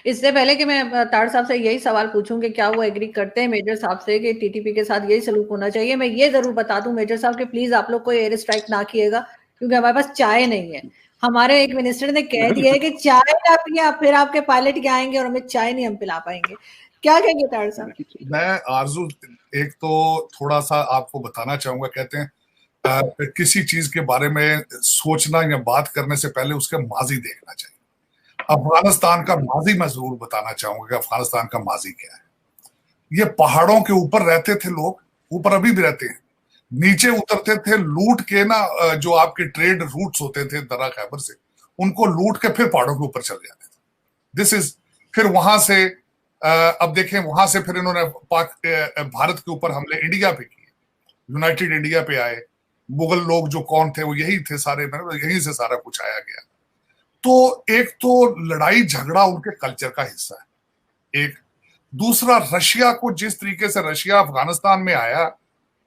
इससे पहले कि मैं तार साहब से यही सवाल पूछूं कि क्या वो एग्री करते हैं मेजर साहब से कि टीटीपी के साथ यही सलूक होना चाहिए, मैं ये जरूर बता दूं मेजर साहब कि प्लीज आप लोग कोई एयर स्ट्राइक ना किएगा, क्योंकि हमारे पास चाय नहीं है। हमारे एक मिनिस्टर ने कह दिया है कि चाय ना पिए फिर आपके पायलट क्या आएंगे और हमें चाय नहीं हम पिला पाएंगे। क्या कहेंगे तार साहब? मैं आरजू एक तो थोड़ा सा आपको बताना चाहूंगा, कहते हैं किसी चीज के बारे में सोचना या बात करने से पहले उसका माजी देखना चाहिए। अफगानिस्तान का माजी मैं जरूर बताना चाहूंगा कि अफगानिस्तान का माजी क्या है। ये पहाड़ों के ऊपर रहते थे लोग, ऊपर अभी भी रहते हैं, नीचे उतरते थे लूट के ना, जो आपके ट्रेड रूट्स होते थे दर्रा खैबर से, उनको लूट के फिर पहाड़ों के ऊपर चले जाते थे। दिस इज, फिर वहां से अब देखें, वहां से फिर इन्होंने भारत के ऊपर हमले इंडिया पे किए, यूनाइटेड इंडिया पे आए। मुगल लोग जो कौन थे वो यही थे सारे, यहीं से सारा कुछ आया गया। तो एक तो लड़ाई झगड़ा उनके कल्चर का हिस्सा है। एक दूसरा, रशिया को जिस तरीके से रशिया अफगानिस्तान में आया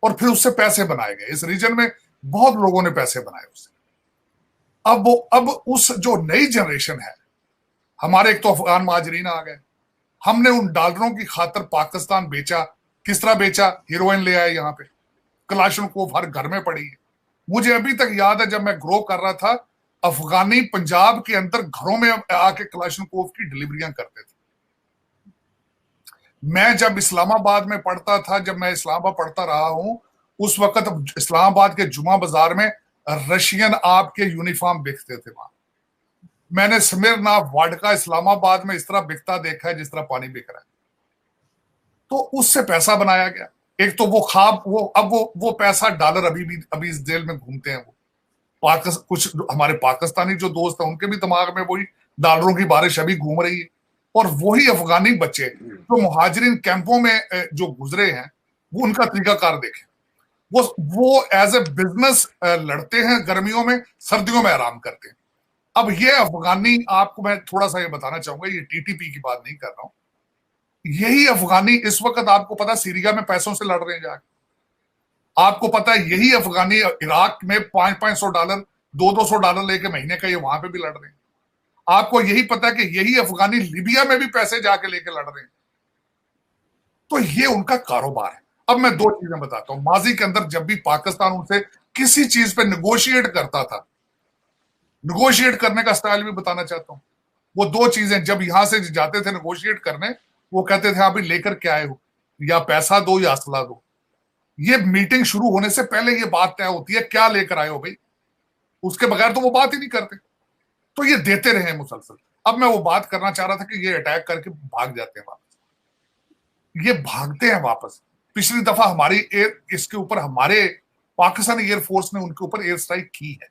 और फिर उससे पैसे बनाए गए, इस रीजन में बहुत लोगों ने पैसे बनाए उससे। अब उस जो नई जनरेशन है, हमारे एक तो अफगान महाजरीन आ गए, हमने उन डॉलरों की खातर पाकिस्तान बेचा। किस तरह बेचा? हीरोइन ले आए यहाँ पे, कलाशनकोव हर घर में पड़ी है। मुझे अभी तक याद है जब मैं ग्रो कर रहा था, अफगानी पंजाब के अंदर घरों में आके कलाशनकोव की डिलीवरियां करते थे। मैं जब इस्लामाबाद में पढ़ता था, जब मैं इस्लामाबाद पढ़ता रहा हूं, उस वक्त इस्लामाबाद के जुमा बाजार में रशियन आपके यूनिफॉर्म बिकते थे वहां। मैंने स्मिर्ना वाडका इस्लामाबाद में इस तरह बिकता देखा है जिस तरह पानी बिक रहा है। तो उससे पैसा बनाया गया। एक तो वो खाब, वो अब वो पैसा डॉलर अभी इस जेल में घूमते हैं। वो कुछ हमारे पाकिस्तानी जो दोस्त हैं उनके भी दिमाग में वही डॉलरों की बारिश अभी घूम रही है। और वही अफगानी बच्चे जो मुहाजिरिन कैंपों में जो गुजरे हैं, वो उनका तरीकाकार देखें। वो एज ए बिजनेस लड़ते हैं गर्मियों में, सर्दियों में आराम करते हैं। अब ये अफगानी, आपको मैं थोड़ा सा ये बताना चाहूंगा, ये टीटीपी की बात नहीं कर रहा हूं, यही अफगानी इस वक्त आपको पता सीरिया में पैसों से लड़ रहे हैं जाके। आपको पता है यही अफगानी इराक में $500 $200 लेके महीने का ये वहां पे भी लड़ रहे हैं। आपको यही पता है कि यही अफगानी लिबिया में भी पैसे जाके लेके लड़ रहे हैं। तो ये उनका कारोबार है। अब मैं दो चीजें बताता हूं। माजी के अंदर जब भी पाकिस्तान उनसे किसी चीज पे निगोशिएट करता था, निगोशिएट करने का स्टाइल भी बताना चाहता हूं। वो दो चीजें, जब यहां से जाते थे निगोशिएट करने, वो कहते थे आप भी लेकर के आए हो, या पैसा दो या असला दो। ये मीटिंग शुरू होने से पहले ये बात तय होती है, क्या लेकर आए हो भाई, उसके बगैर तो वो बात ही नहीं करते। तो ये देते रहे मुसलसल। अब मैं वो बात करना चाह रहा था कि ये अटैक करके भाग जाते हैं वापस, ये भागते हैं वापस। पिछली दफा हमारी इसके ऊपर हमारे पाकिस्तानी एयरफोर्स ने उनके ऊपर एयर स्ट्राइक की है,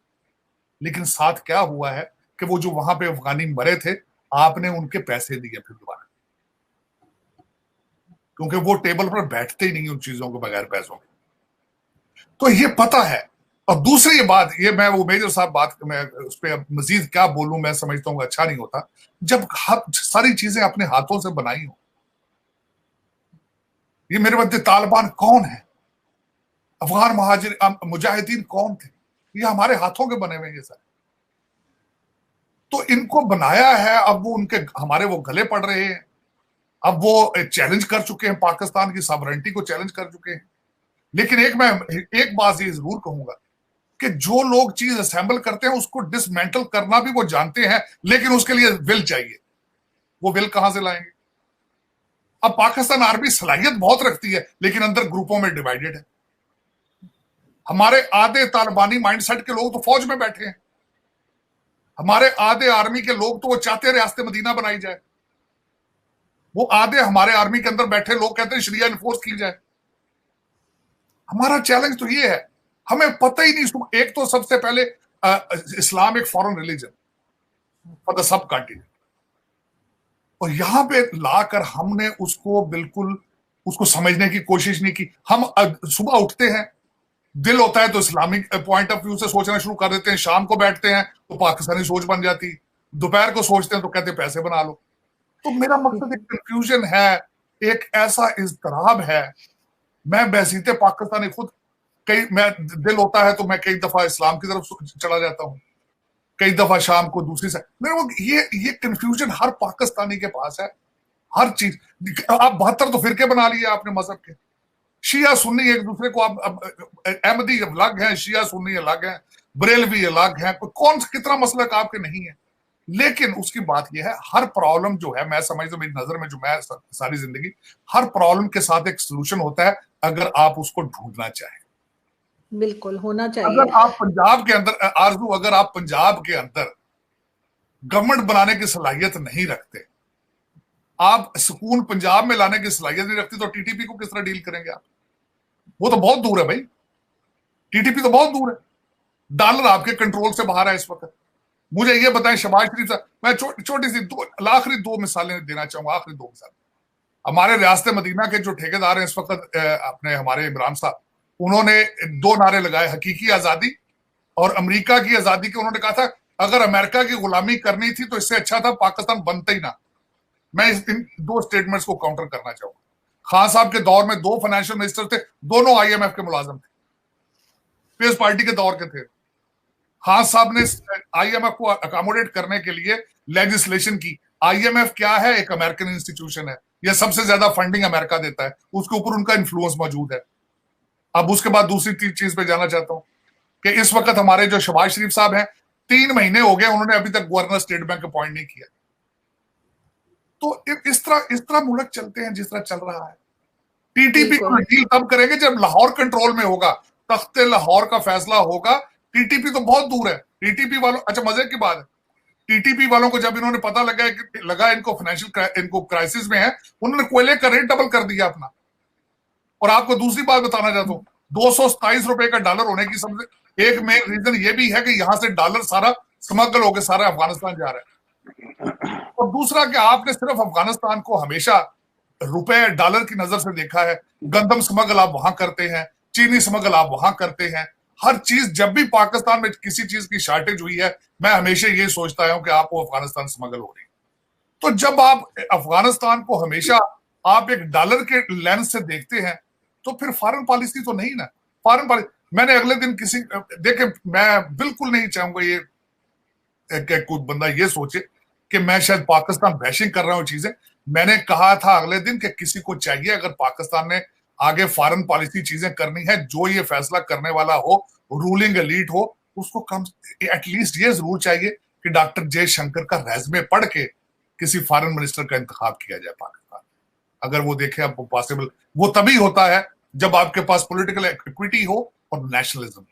लेकिन साथ क्या हुआ है कि वो जो वहां पे अफगानी मरे थे, आपने उनके पैसे दिए फिर दोबारा, क्योंकि वो टेबल पर बैठते ही नहीं उन चीजों के बगैर पैसों के। तो ये पता है। और दूसरी ये बात, ये मैं वो मेजर साहब बात, मैं उस पर मजीद क्या बोलूं, मैं समझता हूँ अच्छा नहीं होता जब सारी चीजें अपने हाथों से बनाई हो। ये मेरे मध्य तालिबान कौन है, अफगान महाजिर मुजाहिदीन कौन थे, ये हमारे हाथों के बने हुए ये सर। तो इनको बनाया है, अब वो उनके हमारे वो गले पड़ रहे हैं। अब वो चैलेंज कर चुके हैं, पाकिस्तान की सॉवरेनिटी को चैलेंज कर चुके हैं। लेकिन एक बात ये जरूर कहूंगा कि जो लोग चीज असेंबल करते हैं उसको डिसमेंटल करना भी वो जानते हैं, लेकिन उसके लिए विल चाहिए। वो विल कहां से लाएंगे? अब पाकिस्तान आर्मी सलाहियत बहुत रखती है, लेकिन अंदर ग्रुपों में डिवाइडेड है। हमारे आधे तालिबानी माइंडसेट के लोग तो फौज में बैठे हैं, हमारे आधे आर्मी के लोग तो वो चाहते हैं रियासत मदीना बनाई जाए, वो आधे हमारे आर्मी के अंदर बैठे लोग कहते हैं शरिया इन्फोर्स की जाए। हमारा चैलेंज तो ये है, हमें पता ही नहीं। एक तो सबसे पहले इस्लाम एक foreign religion for the sub continent, और यहां पे लाकर हमने उसको बिल्कुल उसको समझने की कोशिश नहीं की। हम सुबह उठते हैं, दिल होता है तो इस्लामिक पॉइंट ऑफ व्यू से सोचना शुरू कर देते हैं, शाम को बैठते हैं तो पाकिस्तानी सोच बन जाती, दोपहर को सोचते हैं तो कहते हैं पैसे बना लो। तो मेरा मकसद एक कंफ्यूजन है, एक ऐसा इज़्तिराब है। मैं बहसीते पाकिस्तानी खुद, कई मैं दिल होता है तो मैं कई दफा इस्लाम की तरफ चला जाता हूं, कई दफा शाम को दूसरी साइड। मेरे को ये कंफ्यूजन हर पाकिस्तानी के पास है, हर चीज। आप 72 तो फिरके बना लिए आपने मजहब के, शिया सुन्नी एक दूसरे को, आप अहमदी अलग है, शिया सुन्नी अलग है, बरेलवी अलग है, कौन कितना मसलक आपके नहीं है। लेकिन उसकी बात यह है, हर प्रॉब्लम जो है, मैं समझता हूं, मेरी नजर में जो मैं सारी जिंदगी, हर प्रॉब्लम के साथ एक सोल्यूशन होता है अगर आप उसको ढूंढना चाहें। बिल्कुल होना चाहिए। अगर आप पंजाब के अंदर आरजू, अगर आप पंजाब के अंदर गवर्नमेंट बनाने की सलाहियत नहीं रखते, आप सुकून पंजाब में लाने की सलाहियत नहीं रखती, तो टीटीपी को किस तरह डील करेंगे आप? वो तो बहुत दूर है भाई, टीटीपी तो बहुत दूर है, डॉलर आपके कंट्रोल से बाहर है इस वक्त। मुझे ये बताएं, शहबाज शरीफ साहब, मैं छोटी सी आखिरी दो मिसालें देना चाहूंगा, आखिरी दो मिसाल। हमारे रियासत मदीना के जो ठेकेदार हैं इस वक्त, अपने हमारे इमरान साहब, उन्होंने दो नारे लगाए, हकीकी आजादी और अमेरिका की आजादी के। उन्होंने कहा था अगर अमेरिका की गुलामी करनी थी तो इससे अच्छा था पाकिस्तान बनता ही ना। मैं इन दो स्टेटमेंट्स को काउंटर करना चाहूंगा। खान साहब के दौर में दो फाइनेंशियल मिनिस्टर थे, दोनों आईएमएफ के मुलाजिम थे, पीपल्स पार्टी के दौर के थे। खान साहब ने आईएमएफ को अकोमोडेट करने के लिए लेजिस्लेशन की। आईएमएफ क्या है? एक अमेरिकन इंस्टीट्यूशन है, यह सबसे ज्यादा फंडिंग अमेरिका देता है, उसके ऊपर उनका इन्फ्लुएंस मौजूद है। अब उसके बाद दूसरी चीज पे जाना चाहता हूं कि इस वक्त हमारे जो शहबाज शरीफ साहब हैं, 3 महीने हो गए, उन्होंने अभी तक गवर्नर स्टेट बैंक अपॉइंट नहीं किया। तो इस तरह मुल्क चलते हैं जिस तरह चल रहा है। टीटीपी को डील तब करेंगे जब लाहौर कंट्रोल में होगा, तख्ते लाहौर का फैसला होगा। टीटीपी तो बहुत दूर है। टीटीपी वालों, अच्छा मजे की बात है, टीटीपी वालों को जब इन्होंने पता लगा इनको फाइनेंशियल इनको क्राइसिस में है, उन्होंने कोयले का रेट डबल कर दिया अपना। और आपको दूसरी बात बताना चाहता हूं, 227 रुपए का डॉलर होने की सबसे एक मेन रीजन ये भी है कि यहां से डॉलर सारा स्मगल होकर सारा अफगानिस्तान जा रहा है। और दूसरा कि आपने सिर्फ अफगानिस्तान को हमेशा रुपए डॉलर की नजर से देखा है। गंदम स्मगल आप वहां करते हैं, चीनी स्मगल आप वहां करते हैं, हर चीज। जब भी पाकिस्तान में किसी चीज की शॉर्टेज हुई है, मैं हमेशा ये सोचता हूं कि आपको अफगानिस्तान स्मगल हो रही है। तो जब आप अफगानिस्तान को हमेशा आप एक डॉलर के लेंस से देखते हैं, तो फिर फॉरेन पॉलिसी तो नहीं ना। फॉरेन पॉलिसी, मैंने अगले दिन किसी, देखे, मैं बिल्कुल नहीं चाहूंगा ये कि कोई बंदा ये सोचे कि मैं शायद पाकिस्तान बैशिंग कर रहा हूं चीजें। मैंने कहा था अगले दिन कि किसी को चाहिए, अगर पाकिस्तान ने आगे फॉरेन पॉलिसी चीजें करनी है, जो ये फैसला करने वाला हो, रूलिंग एलीट हो, उसको कम एटलीस्ट ये जरूर चाहिए कि डॉक्टर जयशंकर का रेज़्मे पढ़ के किसी फॉरेन मिनिस्टर का इंतखाब किया जाए पाकिस्तान। अगर वो देखे अब पॉसिबल, वो तभी होता है जब आपके पास पॉलिटिकल इक्विटी हो और नेशनलिज्म।